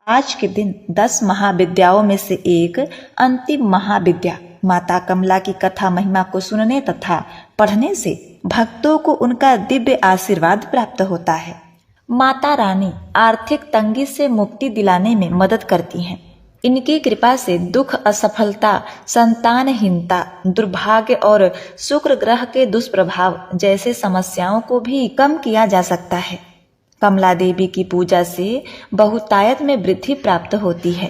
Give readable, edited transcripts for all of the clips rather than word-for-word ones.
आज के दिन 10 महाविद्याओं में से एक अंतिम महाविद्या माता कमला की कथा महिमा को सुनने तथा पढ़ने से भक्तों को उनका दिव्य आशीर्वाद प्राप्त होता है। माता रानी आर्थिक तंगी से मुक्ति दिलाने में मदद करती हैं। इनकी कृपा से दुख, असफलता, संतानहीनता, दुर्भाग्य और शुक्र ग्रह के दुष्प्रभाव जैसे समस्याओं को भी कम किया जा सकता है। कमला देवी की पूजा से बहुतायत में वृद्धि प्राप्त होती है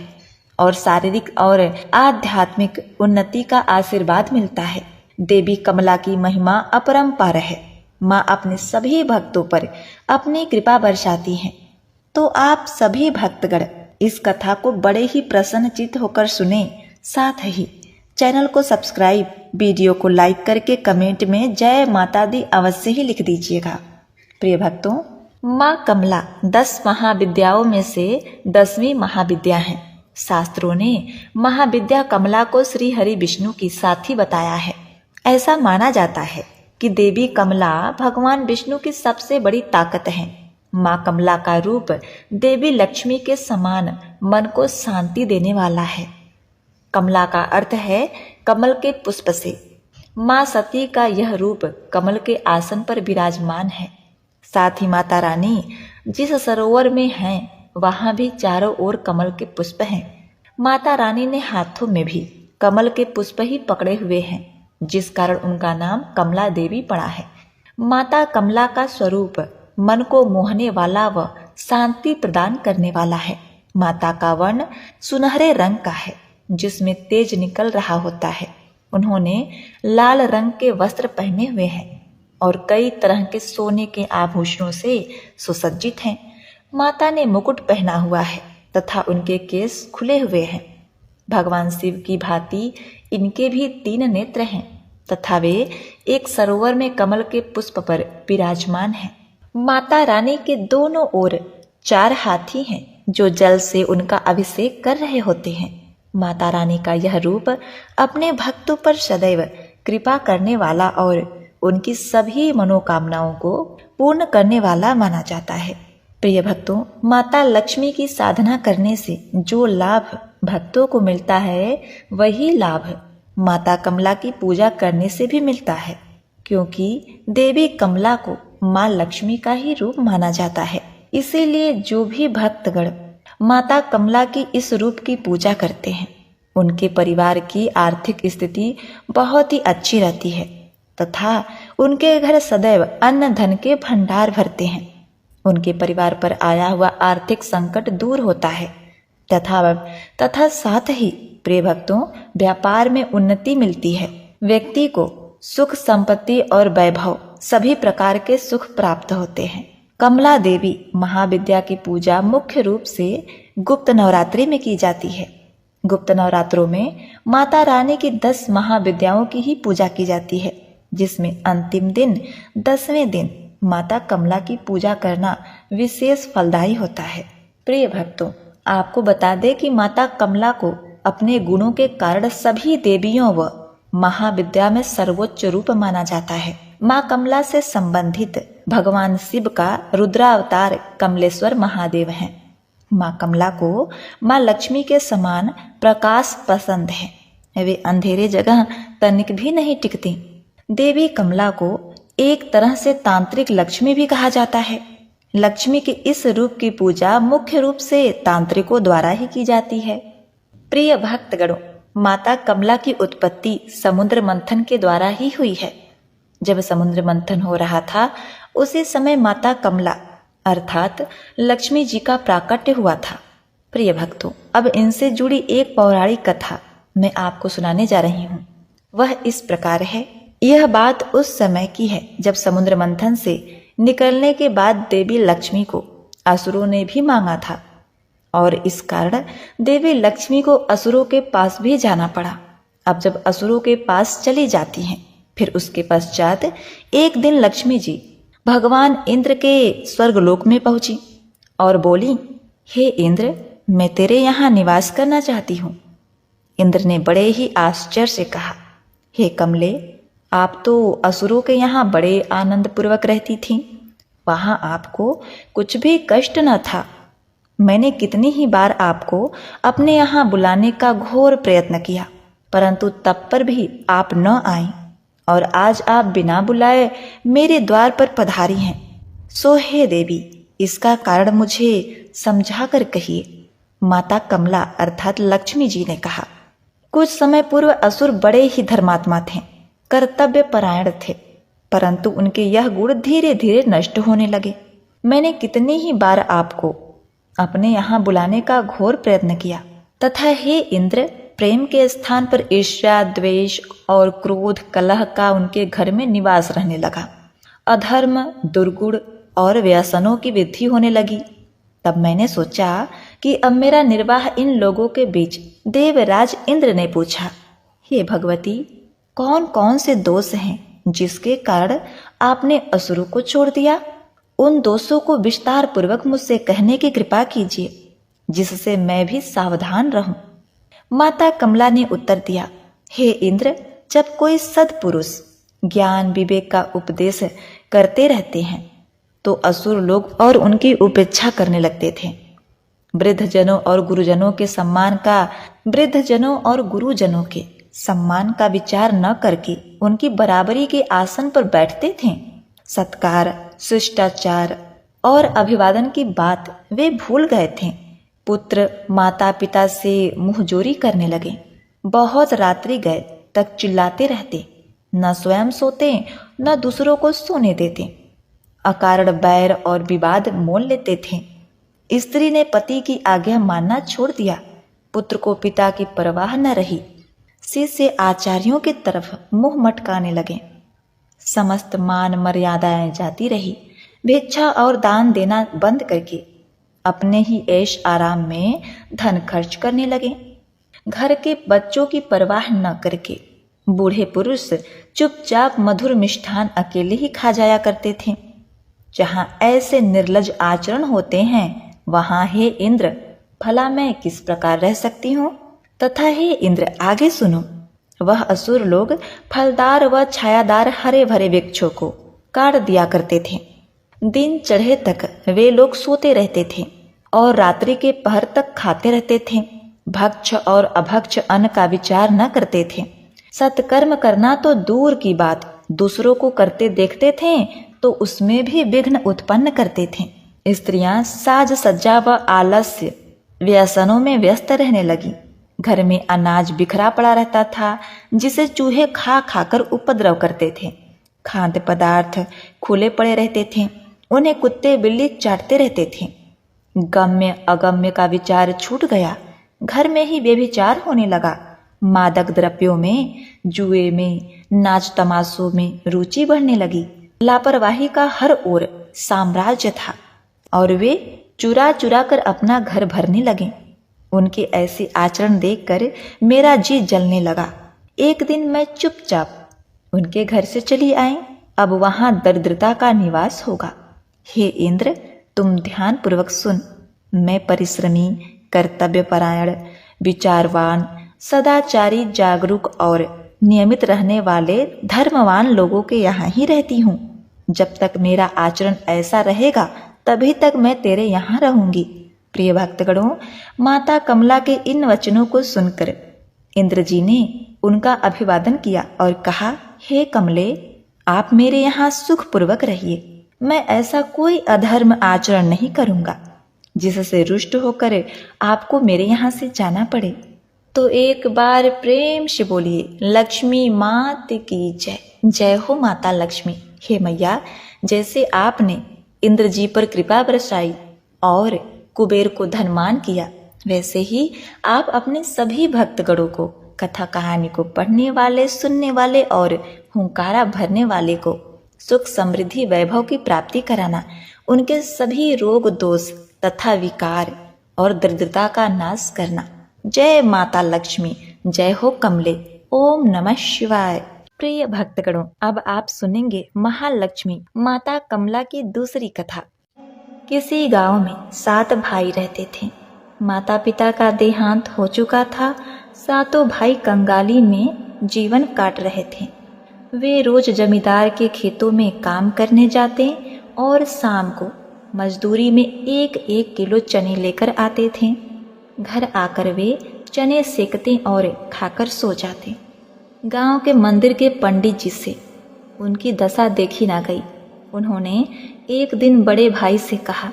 और शारीरिक और आध्यात्मिक उन्नति का आशीर्वाद मिलता है। देवी कमला की महिमा अपरंपार है। माँ अपने सभी भक्तों पर अपनी कृपा बरसाती हैं। तो आप सभी भक्तगण इस कथा को बड़े ही प्रसन्नचित्त होकर सुने। साथ ही चैनल को सब्सक्राइब, वीडियो को लाइक करके कमेंट में जय माता दी अवश्य ही लिख दीजिएगा। प्रिय भक्तों, माँ कमला 10 महाविद्याओं में से 10वीं महाविद्या है। शास्त्रों ने महाविद्या कमला को श्री हरि विष्णु की साथी बताया है। ऐसा माना जाता है कि देवी कमला भगवान विष्णु की सबसे बड़ी ताकत है। माँ कमला का रूप देवी लक्ष्मी के समान मन को शांति देने वाला है। कमला का अर्थ है कमल के पुष्प से। माँ सती का यह रूप कमल के आसन पर विराजमान है। साथ ही माता रानी जिस सरोवर में हैं वहां भी चारों ओर कमल के पुष्प हैं। माता रानी ने हाथों में भी कमल के पुष्प ही पकड़े हुए हैं, जिस कारण उनका नाम कमला देवी पड़ा है। माता कमला का स्वरूप मन को मोहने वाला व शांति प्रदान करने वाला है। माता का वर्ण सुनहरे रंग का है, जिसमें तेज निकल रहा होता है। उन्होंने लाल रंग के वस्त्र पहने हुए हैं और कई तरह के सोने के आभूषणों से सुसज्जित हैं। माता ने मुकुट पहना हुआ है तथा उनके केस खुले हुए हैं। भगवान शिव की भांति इनके भी 3 नेत्र हैं तथा वे एक सरोवर में कमल के पुष्प पर विराजमान हैं। माता रानी के दोनों ओर 4 हाथी हैं जो जल से उनका अभिषेक कर रहे होते हैं। माता रानी का यह रूप अपने भक्तों पर सदैव कृपा करने वाला और उनकी सभी मनोकामनाओं को पूर्ण करने वाला माना जाता है। प्रिय भक्तों, माता लक्ष्मी की साधना करने से जो लाभ भक्तों को मिलता है, वही लाभ माता कमला की पूजा करने से भी मिलता है, क्योंकि देवी कमला को माँ लक्ष्मी का ही रूप माना जाता है। इसीलिए जो भी भक्तगण माता कमला की इस रूप की पूजा करते हैं, उनके परिवार की आर्थिक स्थिति बहुत ही अच्छी रहती है तथा उनके घर सदैव अन्न धन के भंडार भरते हैं। उनके परिवार पर आया हुआ आर्थिक संकट दूर होता है तथा साथ ही प्रिय भक्तों, व्यापार में उन्नति मिलती है। व्यक्ति को सुख, संपत्ति और वैभव सभी प्रकार के सुख प्राप्त होते हैं। कमला देवी महाविद्या की पूजा मुख्य रूप से गुप्त नवरात्रि में की जाती है। गुप्त नवरात्रों में माता रानी की 10 महाविद्याओं की ही पूजा की जाती है, जिसमें अंतिम दिन 10वें दिन माता कमला की पूजा करना विशेष फलदायी होता है। प्रिय भक्तों, आपको बता दें कि माता कमला को अपने गुणों के कारण सभी देवियों व महाविद्या में सर्वोच्च रूप माना जाता है। माँ कमला से संबंधित भगवान शिव का रुद्रावतार कमलेश्वर महादेव हैं। माँ कमला को माँ लक्ष्मी के समान प्रकाश पसंद है। वे अंधेरे जगह तनिक भी नहीं टिकती। देवी कमला को एक तरह से तांत्रिक लक्ष्मी भी कहा जाता है। लक्ष्मी के इस रूप की पूजा मुख्य रूप से तांत्रिकों द्वारा ही की जाती है। प्रिय भक्तगणों, माता कमला की उत्पत्ति समुद्र मंथन के द्वारा ही हुई है। जब समुद्र मंथन हो रहा था, उसी समय माता कमला अर्थात लक्ष्मी जी का प्राकट्य हुआ था। प्रिय भक्तों, अब इनसे जुड़ी एक पौराणिक कथा मैं आपको सुनाने जा रही हूँ। वह इस प्रकार है। यह बात उस समय की है जब समुद्र मंथन से निकलने के बाद देवी लक्ष्मी को असुरों ने भी मांगा था और इस कारण देवी लक्ष्मी को असुरों के पास भी जाना पड़ा। अब जब असुरों के पास चली जाती हैं, फिर उसके पश्चात एक दिन लक्ष्मी जी भगवान इंद्र के स्वर्गलोक में पहुंची और बोली, हे इंद्र, मैं तेरे यहाँ निवास करना चाहती हूँ। इंद्र ने बड़े ही आश्चर्य से कहा, हे कमले, आप तो असुरों के यहाँ बड़े आनंद पूर्वक रहती थीं। वहां आपको कुछ भी कष्ट न था। मैंने कितनी ही बार आपको अपने यहाँ बुलाने का घोर प्रयत्न किया, परंतु तब पर भी आप न आए, और आज आप बिना बुलाए मेरे द्वार पर पधारी हैं। सो हे देवी, इसका कारण मुझे समझा कर कहिए। माता कमला अर्थात लक्ष्मी जी ने कहा। कुछ समय पूर्व असुर बड़े ही धर्मात्मा थे, कर्तव्य परायण थे, परंतु उनके यह गुण धीरे धीरे नष्ट होने लगे। मैंने कितनी ही बार आपको अपने यहाँ बुलाने का घोर प्रयत्न किया, तथा हे इंद्र, प्रेम के स्थान पर ईर्ष्या, द्वेष और क्रोध, कलह का उनके घर में निवास रहने लगा। अधर्म, दुर्गुण और व्यसनों की वृद्धि होने लगी। तब मैंने सोचा कि अब मेरा निर्वाह इन लोगों के बीच। देवराज इंद्र ने पूछा, हे भगवती, कौन कौन से दोष हैं जिसके कारण आपने असुरों को छोड़ दिया? उन दोषों को विस्तार पूर्वक मुझसे कहने की कृपा कीजिए, जिससे मैं भी सावधान रहूं। माता कमला ने उत्तर दिया, हे इंद्र, जब कोई सत्पुरुष ज्ञान विवेक का उपदेश करते रहते हैं तो असुर लोग और उनकी उपेक्षा करने लगते थे। वृद्धजनों और गुरुजनों के सम्मान का विचार न करके उनकी बराबरी के आसन पर बैठते थे। सत्कार, शिष्टाचार और अभिवादन की बात वे भूल गए थे। पुत्र माता पिता से मुंहजोरी करने लगे। बहुत रात्रि गए तक चिल्लाते रहते, न स्वयं सोते न दूसरों को सोने देते। अकारण बैर और विवाद मोल लेते थे। स्त्री ने पति की आज्ञा मानना छोड़ दिया। पुत्र को पिता की परवाह न रही। शिष्य आचार्यों की तरफ मुंह मटकाने लगे। समस्त मान मर्यादाएं जाती रही। भिक्षा और दान देना बंद करके अपने ही ऐश आराम में धन खर्च करने लगे। घर के बच्चों की परवाह न करके बूढ़े पुरुष चुपचाप मधुर मिष्ठान अकेले ही खा जाया करते थे। जहां ऐसे निर्लज आचरण होते हैं, वहां हे इंद्र, भला मैं किस प्रकार रह सकती हूँ? तथा हे इंद्र, आगे सुनो। वह असुर लोग फलदार व छायादार हरे भरे वृक्षों को काट दिया करते थे। दिन चढ़े तक वे लोग सोते रहते थे और रात्रि के पहर तक खाते रहते थे। भक्ष और अभक्ष अन्न का विचार न करते थे। सत्कर्म करना तो दूर की बात, दूसरों को करते देखते थे तो उसमें भी विघ्न उत्पन्न करते थे। स्त्रियां साज सज्जा व आलस्य व्यसनों में व्यस्त रहने लगी। घर में अनाज बिखरा पड़ा रहता था, जिसे चूहे खा खाकर उपद्रव करते थे। खाद्य पदार्थ खुले पड़े रहते थे, उन्हें कुत्ते बिल्ली चाटते रहते थे। गम्य अगम्य का विचार छूट गया। घर में ही व्यभिचार होने लगा। मादक द्रव्यों में, जुए में, नाच तमाशों में रुचि बढ़ने लगी। लापरवाही का हर ओर साम्राज्य था और वे चुरा चुरा कर अपना घर भरने लगे। उनके ऐसे आचरण देखकर मेरा जी जलने लगा। एक दिन मैं चुपचाप उनके घर से चली आई। अब वहां दरिद्रता का निवास होगा। हे इंद्र, तुम ध्यान पूर्वक सुन। मैं परिश्रमी, कर्तव्यपरायण, विचारवान, सदाचारी, जागरूक और नियमित रहने वाले धर्मवान लोगों के यहाँ ही रहती हूँ। जब तक मेरा आचरण ऐसा रहेगा तभी तक मैं तेरे यहाँ रहूंगी। प्रिय भक्तगणों, माता कमला के इन वचनों को सुनकर इंद्र जी ने उनका अभिवादन किया और कहा, हे कमले, आप मेरे यहाँ सुखपूर्वक रहिए। मैं ऐसा कोई अधर्म आचरण नहीं करूंगा जिससे रुष्ट होकर आपको मेरे यहाँ से जाना पड़े। तो एक बार प्रेम से बोलिए, लक्ष्मी मात की जय। जय हो माता लक्ष्मी। हे मैया, जैसे आपने इंद्र जी पर कृपा बरसाई और कुबेर को धनमान किया, वैसे ही आप अपने सभी भक्तगणों को, कथा कहानी को पढ़ने वाले, सुनने वाले और हुंकारा भरने वाले को सुख समृद्धि वैभव की प्राप्ति कराना, उनके सभी रोग दोष तथा विकार और दरिद्रता का नाश करना। जय माता लक्ष्मी। जय हो कमले। ओम नमः शिवाय। प्रिय भक्तगणों, अब आप सुनेंगे महालक्ष्मी माता कमला की दूसरी कथा। किसी गांव में 7 भाई रहते थे। माता पिता का देहांत हो चुका था। 7 भाई कंगाली में जीवन काट रहे थे। वे रोज जमींदार के खेतों में काम करने जाते और शाम को मजदूरी में 1-1 किलो चने लेकर आते थे। घर आकर वे चने सेकते और खाकर सो जाते। गांव के मंदिर के पंडित जी से उनकी दशा देखी ना गई। उन्होंने एक दिन बड़े भाई से कहा,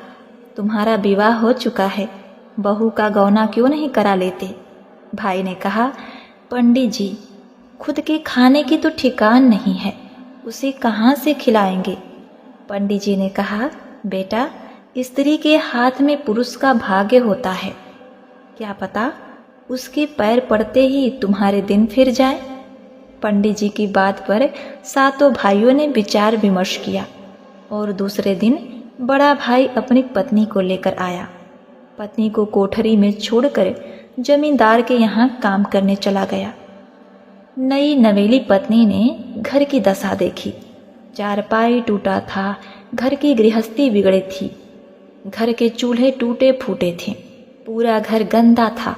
तुम्हारा विवाह हो चुका है, बहू का गौना क्यों नहीं करा लेते? भाई ने कहा, पंडित जी, खुद के खाने की तो ठिकान नहीं है, उसे कहाँ से खिलाएंगे? पंडित जी ने कहा, बेटा, स्त्री के हाथ में पुरुष का भाग्य होता है, क्या पता उसके पैर पड़ते ही तुम्हारे दिन फिर जाए। पंडित जी की बात पर सातों भाइयों ने विचार विमर्श किया और दूसरे दिन बड़ा भाई अपनी पत्नी को लेकर आया। पत्नी को कोठरी में छोड़कर जमींदार के यहाँ काम करने चला गया। नई नवेली पत्नी ने घर की दशा देखी। चारपाई टूटा था, घर की गृहस्थी बिगड़ी थी, घर के चूल्हे टूटे फूटे थे, पूरा घर गंदा था।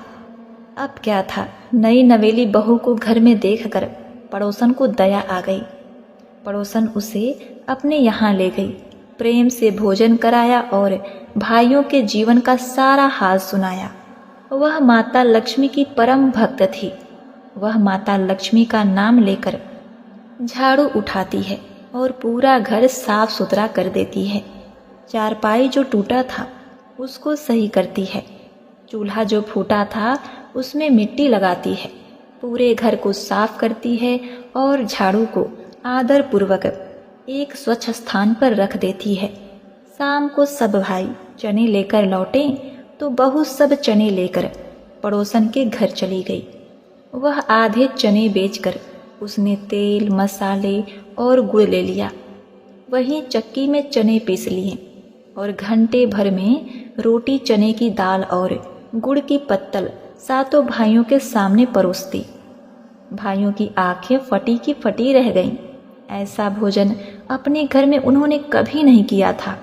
अब क्या था, नई नवेली बहू को घर में देखकर पड़ोसन को दया आ गई। पड़ोसन उसे अपने यहाँ ले गई, प्रेम से भोजन कराया और भाइयों के जीवन का सारा हाल सुनाया। वह माता लक्ष्मी की परम भक्त थी। वह माता लक्ष्मी का नाम लेकर झाड़ू उठाती है और पूरा घर साफ सुथरा कर देती है। चारपाई जो टूटा था उसको सही करती है। चूल्हा जो फूटा था उसमें मिट्टी लगाती है। पूरे घर को साफ करती है और झाड़ू को आदर पूर्वक एक स्वच्छ स्थान पर रख देती है। शाम को सब भाई चने लेकर लौटे तो बहू सब चने लेकर पड़ोसन के घर चली गई। वह आधे चने बेचकर उसने तेल, मसाले और गुड़ ले लिया। वहीं चक्की में चने पीस लिए और घंटे भर में रोटी, चने की दाल और गुड़ की पत्तल सातों भाइयों के सामने परोसती। भाइयों की आंखें फटी की फटी रह गईं। ऐसा भोजन अपने घर में उन्होंने कभी नहीं किया था।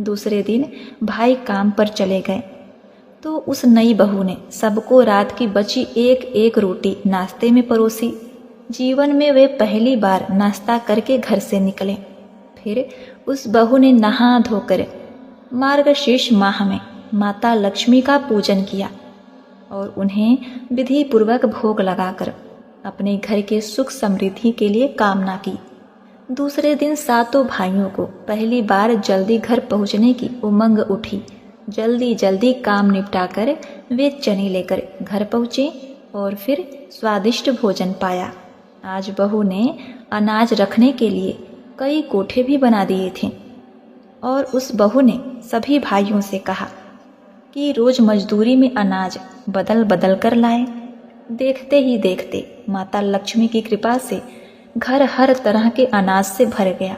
दूसरे दिन भाई काम पर चले गए तो उस नई बहू ने सबको रात की बची 1-1 रोटी नाश्ते में परोसी। जीवन में वे पहली बार नाश्ता करके घर से निकले। फिर उस बहू ने नहा धोकर मार्गशीर्ष माह में माता लक्ष्मी का पूजन किया और उन्हें विधि पूर्वक भोग लगाकर अपने घर के सुख समृद्धि के लिए कामना की। दूसरे दिन सातों भाइयों को पहली बार जल्दी घर पहुंचने की उमंग उठी। जल्दी जल्दी काम निपटाकर वे चने लेकर घर पहुँचे और फिर स्वादिष्ट भोजन पाया। आज बहू ने अनाज रखने के लिए कई कोठे भी बना दिए थे और उस बहू ने सभी भाइयों से कहा कि रोज मजदूरी में अनाज बदल बदल कर लाए। देखते ही देखते माता लक्ष्मी की कृपा से घर हर तरह के अनाज से भर गया।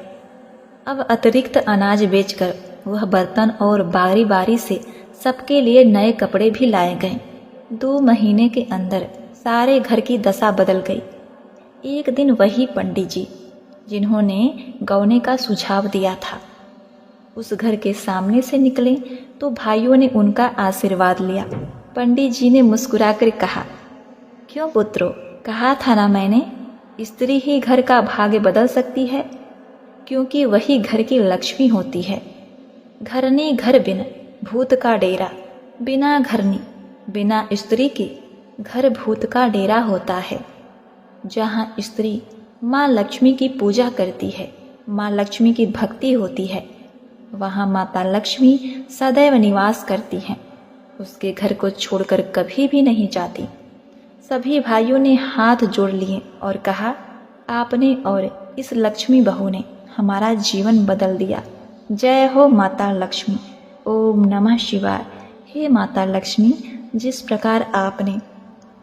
अब अतिरिक्त अनाज बेचकर वह बर्तन और बारी बारी से सबके लिए नए कपड़े भी लाए गए। 2 महीने के अंदर सारे घर की दशा बदल गई। एक दिन वही पंडित जी जिन्होंने गौने का सुझाव दिया था उस घर के सामने से निकले तो भाइयों ने उनका आशीर्वाद लिया। पंडित जी ने मुस्कुराकर कहा, क्यों पुत्रो, कहा था ना मैंने, स्त्री ही घर का भाग्य बदल सकती है, क्योंकि वही घर की लक्ष्मी होती है। घरनी घर बिन भूत का डेरा, बिना घरनी बिना स्त्री के घर भूत का डेरा होता है। जहाँ स्त्री माँ लक्ष्मी की पूजा करती है, माँ लक्ष्मी की भक्ति होती है, वहाँ माता लक्ष्मी सदैव निवास करती हैं। उसके घर को छोड़कर कभी भी नहीं जाती। सभी भाइयों ने हाथ जोड़ लिए और कहा, आपने और इस लक्ष्मी बहू ने हमारा जीवन बदल दिया। जय हो माता लक्ष्मी। ओम नमः शिवाय। हे माता लक्ष्मी, जिस प्रकार आपने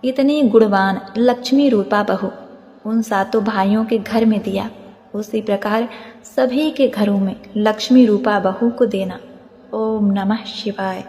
इतनी गुणवान लक्ष्मी रूपा बहू उन सातों भाइयों के घर में दिया, उसी प्रकार सभी के घरों में लक्ष्मी रूपा बहू को देना। ओम नमः शिवाय।